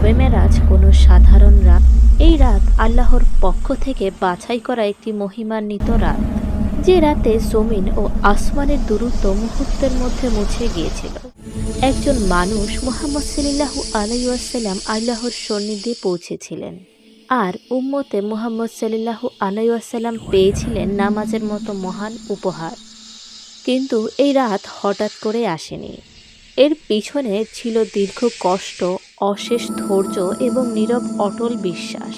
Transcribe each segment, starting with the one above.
শবে মেরাজ কোনো সাধারণ রাত। এই রাত আল্লাহর পক্ষ থেকে বাছাই করা একটি মহিমান্বিত রাত, যে রাতে জমিন ও আসমানের দূরত্ব মুহূর্তের মধ্যে মুছে গিয়েছিল। একজন মানুষ মুহাম্মদ সাল্লাল্লাহু আলাইহি ওয়াসাল্লাম আল্লাহর সান্নিধ্যে পৌঁছেছিলেন, আর উম্মতে মুহাম্মদ সাল্লাল্লাহু আলাইহি ওয়াসাল্লাম পেয়েছিলেন নামাজের মতো মহান উপহার। কিন্তু এই রাত হঠাৎ করে আসেনি। এর পিছনে ছিল দীর্ঘ কষ্ট, অশেষ ধৈর্য এবং নীরব অটল বিশ্বাস।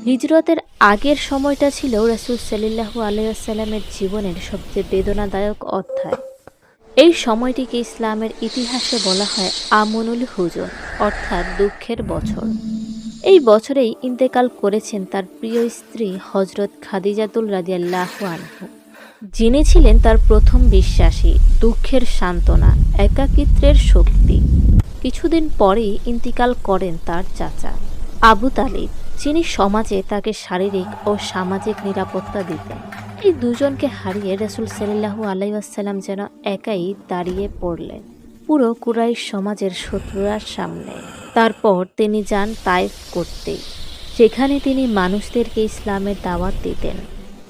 হিজরতের আগের সময়টা ছিল রাসূল সাল্লাল্লাহু আলাইহি ওয়াসাল্লামের জীবনের সবচেয়ে বেদনাদায়ক অধ্যায়। এই সময়টিকে ইসলামের ইতিহাসে বলা হয় আমনুল হুজুন, অর্থাৎ দুঃখের বছর। এই বছরেই ইন্তেকাল করেছেন তার প্রিয় স্ত্রী হযরত খাদিজাতুল রাদিয়াল্লাহু আনহা, যিনি ছিলেন তার প্রথম বিশ্বাসী, দুঃখের সান্ত্বনা, একাকিত্বের শক্তি। কিছুদিন পরেই ইন্তিকাল করেন তার চাচা আবু তালিব, যিনি সমাজে তাকে শারীরিক ও সামাজিক নিরাপত্তা দিতেন। এই দুজনকে হারিয়ে রাসূল সাল্লাল্লাহু আলাইহি ওয়াসাল্লাম যেন একাই দাঁড়িয়ে পড়লেন পুরো কুরাইশ সমাজের শত্রুরার সামনে। তারপর তিনি যান তায়েফ করতে। সেখানে তিনি মানুষদেরকে ইসলামের দাওয়াত দিতেন,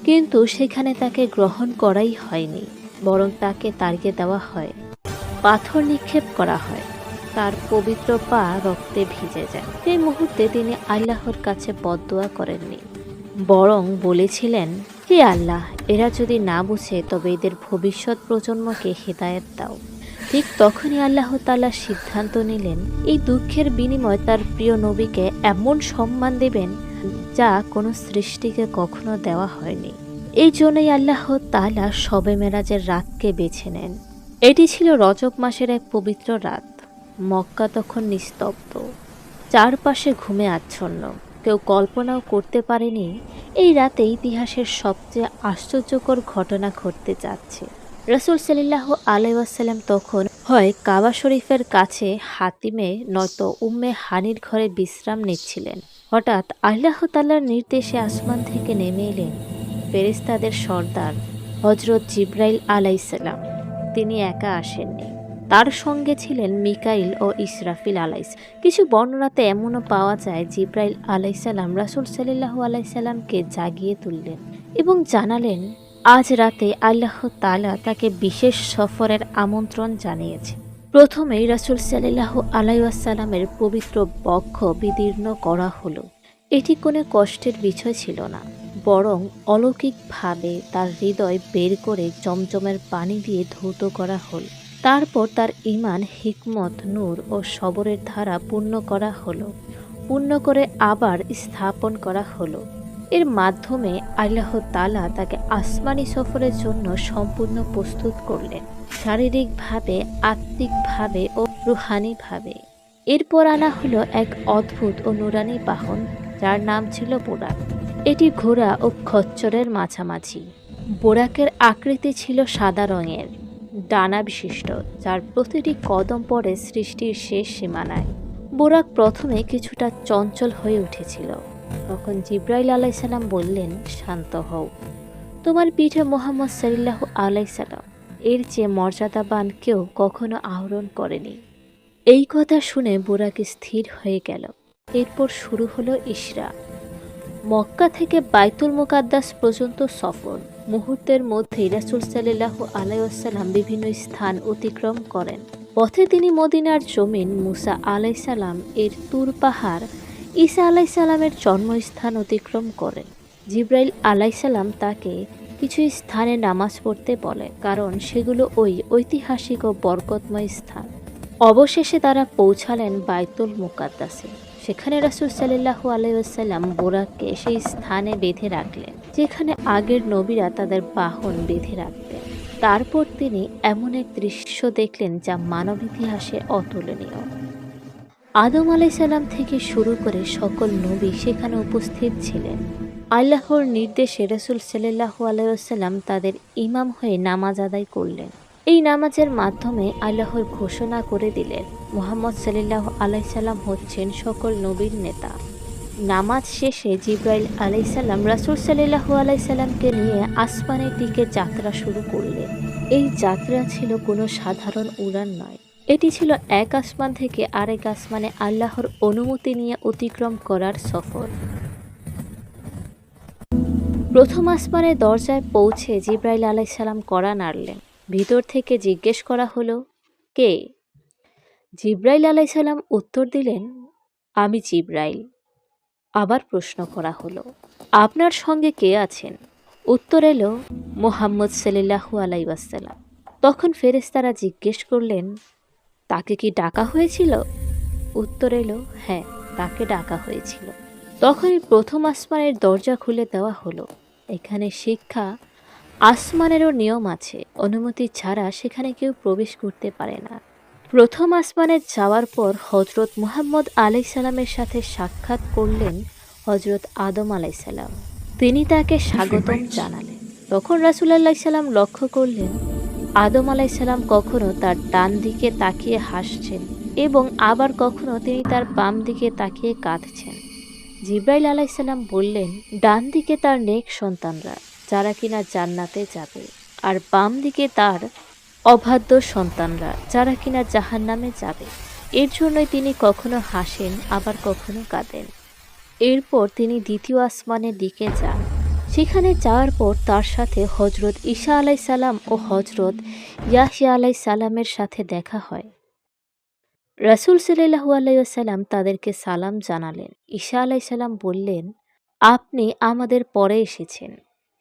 কিন্তু সেখানে তাকে গ্রহণ করাই হয়নি, বরং তাকে তাড়িয়ে দেওয়া হয়, পাথর নিক্ষেপ করা হয়, তার পবিত্র পা রক্তে ভিজে যায়। সেই মুহূর্তে তিনি আল্লাহর কাছে বদদোয়া করেননি, বরং বলেছিলেন, হে আল্লাহ, এরা যদি না বুঝে তবে এদের ভবিষ্যৎ প্রজন্মকে হিদায়াত দাও। ঠিক তখনই আল্লাহ তাআলা সিদ্ধান্ত নিলেন এই দুঃখের বিনিময়ে তার প্রিয় নবীকে এমন সম্মান দেবেন যা কোনো সৃষ্টিকে কখনো দেওয়া হয়নি। এই জন্যই আল্লাহ তাআলা শবে মেরাজের রাতকে বেছে নেন। এটি ছিল রজব মাসের এক পবিত্র রাত। মক্কা তখন নিস্তব্ধ, চারপাশে ঘুমে আচ্ছন্ন। কেউ কল্পনাও করতে পারেনি এই রাতে ইতিহাসের সবচেয়ে আশ্চর্যকর ঘটনা ঘটতে যাচ্ছে। রাসূল সাল্লাল্লাহু আলাইহি ওয়াসাল্লাম তখন হয় কাবা শরীফের কাছে হাতিমে নয়তো উম্মে হানির ঘরে বিশ্রাম নিচ্ছিলেন। হঠাৎ আল্লাহ তাআলার নির্দেশে আসমান থেকে নেমে এলেন ফেরেশতাদের সর্দার হযরত জিবরাইল আলাইহিস সালাম। তিনি একা আসেননি, তার সঙ্গে ছিলেন মিকাইল ও ইসরাফিল আলাইহিস। কিছু বর্ণনাতে এমনও পাওয়া যায় জিবরাইল আলাইহিস সালাম রাসূল সাল্লাল্লাহু আলাইহি সাল্লামকে জাগিয়ে তুললেন এবং জানালেন আজ রাতে আল্লাহ তাআলা তাকে বিশেষ সফরের আমন্ত্রণ জানিয়েছে। প্রথমেই রাসূল সাল্লাল্লাহু আলাইহি ওয়াসাল্লামের পবিত্র বক্ষ বিদীর্ণ করা হলো। এটি কোনো কষ্টের বিষয় ছিল না, বরং অলৌকিকভাবে তার হৃদয় বের করে জমজমের পানি দিয়ে ধৌত করা হলো। তারপর তার ঈমান, হিকমত, নূর ও সবরের ধারা পূর্ণ করা হলো, পূর্ণ করে আবার স্থাপন করা হলো। এর মাধ্যমে আল্লাহ তাআলা তাকে আসমানি সফরের জন্য সম্পূর্ণ প্রস্তুত করলেন, শারীরিকভাবে, আত্মিকভাবে ও রুহানিভাবে। এরপর আনা হলো এক অদ্ভুত ও নুরানি বাহন, যার নাম ছিল বোরাক। এটি ঘোড়া ও খচ্চরের মাঝামাঝি। বোরাকের আকৃতি ছিল সাদা রঙের, ডানা বিশিষ্ট, যার প্রতিটি কদম পড়ে সৃষ্টির শেষ সীমানায়। বোরাক প্রথমে কিছুটা চঞ্চল হয়ে উঠেছিল। তখন জিবরাইল আলাইহিস সালাম বললেন, শান্ত হও, তোমার পিঠে মুহাম্মদ সাল্লাল্লাহু আলাইহি সাল্লাম এর চেয়ে মর্যাদাবান কেউ কখনো আরোহণ করেনি। এই কথা শুনে বোরাক স্থির হয়ে গেল। এরপর শুরু হলো ইসরা। মক্কা থেকে বাইতুল মুকাদ্দাস পর্যন্ত সফর। মুহূর্তের মধ্যেই রাসূল সাল্লাল্লাহু আলাইহি ওয়াসাল্লাম বিভিন্ন স্থান অতিক্রম করেন। পথে তিনি মদিনার জমিন, মুসা আলাইহিস সালাম এর তুর পাহাড়, ঈসা আলাইহিস সালামের জন্মস্থান অতিক্রম করেন। জিবরাইল আলাইহিস সালাম তাকে কিছু স্থানে নামাজ পড়তে বলে, কারণ সেগুলো ওই ঐতিহাসিক ও বরকতময় স্থান। অবশেষে তারা পৌঁছালেন বাইতুল মুকাদ্দাসে। সেখানে রাসূল সাল্লাল্লাহু আলাইহি ওয়াসাল্লাম বোরাককে সেই স্থানে বেঁধে রাখলেন, যেখানে আগের নবীরা তাদের বাহন বেঁধে রাখতেন। তারপর তিনি এমন এক দৃশ্য দেখলেন যা মানব ইতিহাসে অতুলনীয়। আদম আলাইহিস সালাম থেকে শুরু করে সকল নবী সেখানে উপস্থিত ছিলেন। আল্লাহর নির্দেশে রাসূল সাল্লাল্লাহু আলাইহি ওয়াসাল্লাম তাদের ইমাম হয়ে নামাজ আদায় করলেন। এই নামাজের মাধ্যমে আল্লাহর ঘোষণা করে দিলেন মুহাম্মদ সাল্লাল্লাহু আলাইহি সাল্লাম হচ্ছেন সকল নবীর নেতা। নামাজ শেষে জিবরাইল আলাইহিস সালাম রাসূল সাল্লাল্লাহু আলাইহি সাল্লামকে নিয়ে আসমানের দিকে যাত্রা শুরু করলেন। এই যাত্রা ছিল কোনো সাধারণ উড়ান নয়। এটি ছিল এক আসমান থেকে আরেক আসমানে আল্লাহর অনুমতি নিয়ে অতিক্রম করার সফর। প্রথম আসমানের দরজায় পৌঁছে জিব্রাইল আলাইসাল্লাম কড়া নাড়লেন। ভিতর থেকে জিজ্ঞেস করা হলো, কে? জিব্রাইল আলাইসাল্লাম উত্তর দিলেন, আমি জিব্রাইল। আবার প্রশ্ন করা হলো, আপনার সঙ্গে কে আছেন? উত্তর এলো, মুহাম্মদ সাল্লাল্লাহু আলাইহি ওয়াসাল্লাম। তখন ফেরেশতারা জিজ্ঞেস করলেন, তাকে কি ডাকা হয়েছিল? উত্তর এলো, হ্যাঁ, তাকে ডাকা হয়েছিল। তখনই প্রথম আসমানের দরজা খুলে দেওয়া হলো। এখানে শিক্ষা, আসমানেরও নিয়ম আছে, অনুমতি ছাড়া সেখানে কেউ প্রবেশ করতে পারে না। প্রথম আসমানে যাওয়ার পর হজরত মুহাম্মদ আলাইসাল্লামের সাথে সাক্ষাৎ করলেন হজরত আদম আলাইসাল্লাম। তিনি তাকে স্বাগতম জানালেন। তখন রাসূলুল্লাহ সাল্লাম লক্ষ্য করলেন আদম আলাইসাল্লাম কখনো তার ডান দিকে তাকিয়ে হাসছেন এবং আবার কখনো তিনি তার বাম দিকে তাকিয়ে কাঁদছেন। জিব্রাইল আলাইসাল্লাম বললেন, ডান দিকে তার নেক সন্তানরা, যারা কিনা জান্নাতে যাবে, আর বাম দিকে তার অবাধ্য সন্তানরা, যারা কিনা জাহান্নামে যাবে। এর জন্যই তিনি কখনো হাসেন, আবার কখনো কাঁদেন। এরপর তিনি দ্বিতীয় আসমানের দিকে যান। সেখানে যাওয়ার পর তার সাথে হজরত ঈসা আলাইসাল্লাম ও হজরত ইয়াহইয়া আলাইসাল্লামের সাথে দেখা হয়। রাসূল সাল্লাল্লাহু আলাইহি ওয়াসাল্লাম তাদেরকে সালাম জানালেন। ঈসা আলাইসাল্লাম বললেন, আপনি আমাদের পরে এসেছেন,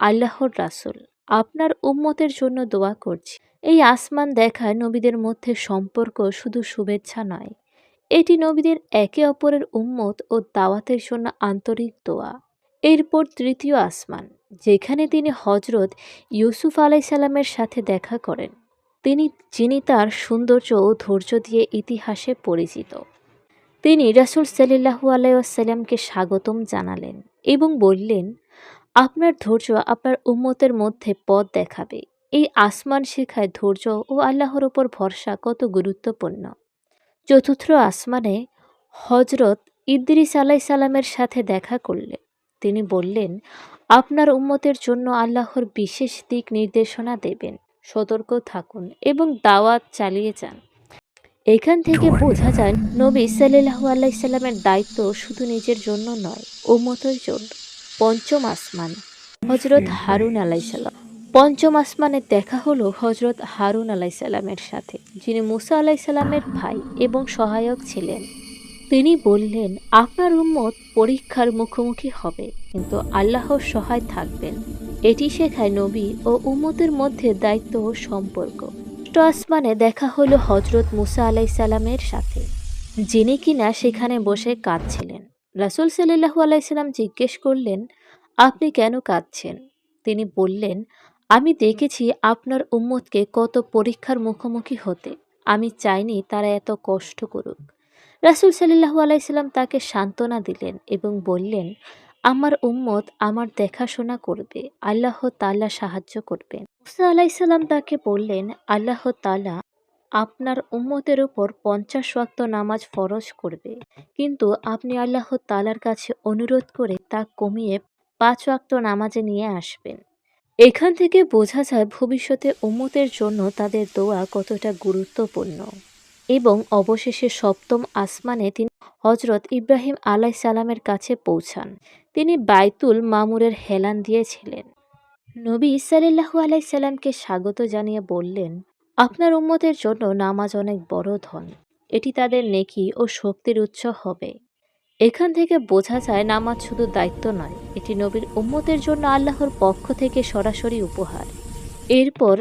আল্লাহর রাসূল, আপনার উম্মতের জন্য দোয়া করছি। এই আসমান দেখায় নবীদের মধ্যে সম্পর্ক শুধু শুভেচ্ছা নয়, এটি নবীদের একে অপরের উম্মত ও দাওয়াতের জন্য আন্তরিক দোয়া। এরপর তৃতীয় আসমান, যেখানে তিনি হজরত ইউসুফ আলাইসাল্লামের সাথে দেখা করেন, যিনি তার সৌন্দর্য ও ধৈর্য দিয়ে ইতিহাসে পরিচিত। তিনি রাসূল সাল্লাল্লাহু আলাইহি ওয়াসাল্লামকে স্বাগতম জানালেন এবং বললেন, আপনার ধৈর্য আপনার উম্মতের মধ্যে পথ দেখাবে। এই আসমান শেখায় ধৈর্য ও আল্লাহর ওপর ভরসা কত গুরুত্বপূর্ণ। চতুর্থ আসমানে হজরত ইদ্রিস আলাইসাল্লামের সাথে দেখা করলেন। তিনি বললেন, আপনার উম্মতের জন্য আল্লাহর বিশেষ দিক নির্দেশনা দেবেন, সতর্ক থাকুন এবং দাওয়াত চালিয়ে যান। এখান থেকে বোঝা যায় নবী সাল্লাল্লাহু আলাইহি সাল্লামের দায়িত্ব শুধু নিজের জন্য নয়, উম্মতের জন্য। পঞ্চম আসমান, হজরত হারুন আলাইসাল্লাম। পঞ্চম আসমানে দেখা হলো হজরত হারুন আলাইসাল্লামের সাথে, যিনি মুসা আলাইসাল্লামের ভাই এবং সহায়ক ছিলেন। তিনি বললেন, আপনার উম্মত পরীক্ষার মুখোমুখি হবে, কিন্তু আল্লাহর সহায় থাকবেন। এটি শেখায় নবী ও উম্মতের মধ্যে দায়িত্ব ও সম্পর্ক। ষষ্ঠ আসমানে দেখা হলো হজরত মুসা আলাইসাল্লামের সাথে, যিনি কিনা সেখানে বসে কাঁদছিলেন। রাসূল সাল্লাল্লাহু আলাইহি সাল্লাম জিজ্ঞেস করলেন, আপনি কেন কাঁদছেন? তিনি বললেন, আমি দেখেছি আপনার উম্মতকে কত পরীক্ষার মুখোমুখি হতে, আমি চাইনি তারা এত কষ্ট করুক। রাসূল সাল্লাল্লাহু আলাইহি সাল্লাম তাকে সান্ত্বনা দিলেন এবং বললেন, আমার উম্মত আমার দেখাশোনা করবে, আল্লাহ তাআলা সাহায্য করবেন। মুসা আলাইহিস সালাম তাকে বললেন, আল্লাহ তাআলা আপনার উম্মতের উপর 50 ওয়াক্ত নামাজ ফরজ করবে, কিন্তু আপনি আল্লাহ তাআলার কাছে অনুরোধ করে তা কমিয়ে 5 ওয়াক্ত নামাজে নিয়ে আসবেন। এখান থেকে বোঝা যায় ভবিষ্যতে উম্মতের জন্য তাদের দোয়া কতটা গুরুত্বপূর্ণ। এবং অবশেষে সপ্তম আসমানে তিনি হজরত ইব্রাহিম আলাইসাল্লামের কাছে পৌঁছান। তিনি বাইতুল মামুরের হেলান দিয়েছিলেন। নবী সাল্লাল্লাহু আলাইহি সাল্লামকে স্বাগত জানিয়ে বললেন, আপনার উম্মতের জন্য নামাজ অনেক বড় ধন, এটি তাদের নেকি ও শক্তির উৎস হবে। এখান থেকে বোঝা যায় নামাজ শুধু দায়িত্ব নয়, এটি নবীর উম্মতের জন্য আল্লাহর পক্ষ থেকে সরাসরি উপহার। এরপর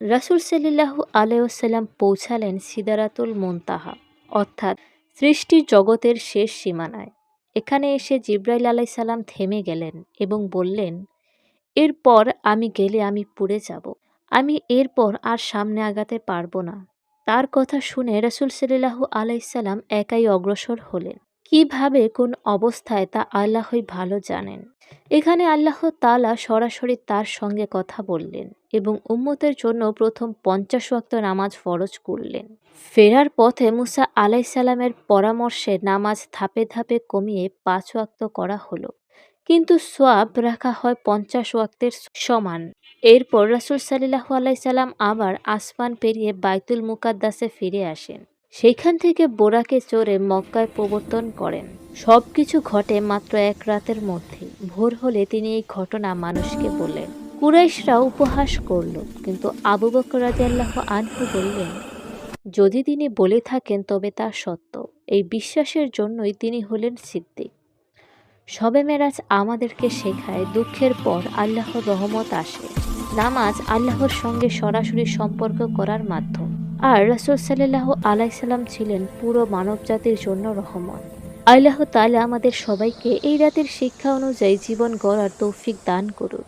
রাসূল সাল্লাল্লাহু আলাইহি ওয়াসাল্লাম পৌঁছালেন সিদরাতুল মুনতাহা, অর্থাৎ সৃষ্টির জগতের শেষ সীমানায়। এখানে এসে জিব্রাইল আলাইহিস সালাম থেমে গেলেন এবং বললেন, এরপর আমি গেলে আমি পুড়ে যাব, আমি এরপর আর সামনে আগাতে পারবো না। তার কথা শুনে রাসূল সাল্লাল্লাহু আলাইহি সাল্লাম একাই অগ্রসর হলেন। কিভাবে কোন অবস্থায় তা আল্লাহই ভালো জানেন। এখানে আল্লাহ তাআলা সরাসরি তার সঙ্গে কথা বললেন এবং উম্মতের জন্য প্রথম 50 ওয়াক্ত নামাজ ফরজ করলেন। ফেরার পথে মুসা আলাইহিস সালামের পরামর্শে নামাজ ধাপে ধাপে কমিয়ে 5 ওয়াক্ত করা হলো। কিন্তু সোয়াব রাখা হয় 50 ওয়াক্তের সমান। এরপর রাসূল সাল্লাল্লাহু আলাইহি সাল্লাম আবার আসমান পেরিয়ে বাইতুল মুকাদ্দাসে ফিরে আসেন। সেইখান থেকে বোরাকে চড়ে মক্কায় প্রবর্তন করেন। সবকিছু ঘটে মাত্র এক রাতের মধ্যে। ভোর হলে তিনি এই ঘটনা মানুষকে বললেন। কুরাইশরা উপহাস করল, কিন্তু আবু বকর রাদিয়াল্লাহু আনহু বললেন, যদি তিনি বলে থাকেন তবে তা সত্য। এই বিশ্বাসের জন্যই তিনি হলেন সিদ্দিক। শবে মেরাজ আমাদেরকে শেখায় দুঃখের পর আল্লাহর রহমত আসে। নামাজ আল্লাহর সঙ্গে সরাসরি সম্পর্ক করার মাধ্যম। আর রাসূল সাল্লাল্লাহু আলাইহি সাল্লাম ছিলেন পুরো মানবজাতির জন্য রহমত। আল্লাহ তাআলা আমাদের সবাইকে এই রাতের শিক্ষা অনুযায়ী জীবন গড়ার তৌফিক দান করুন।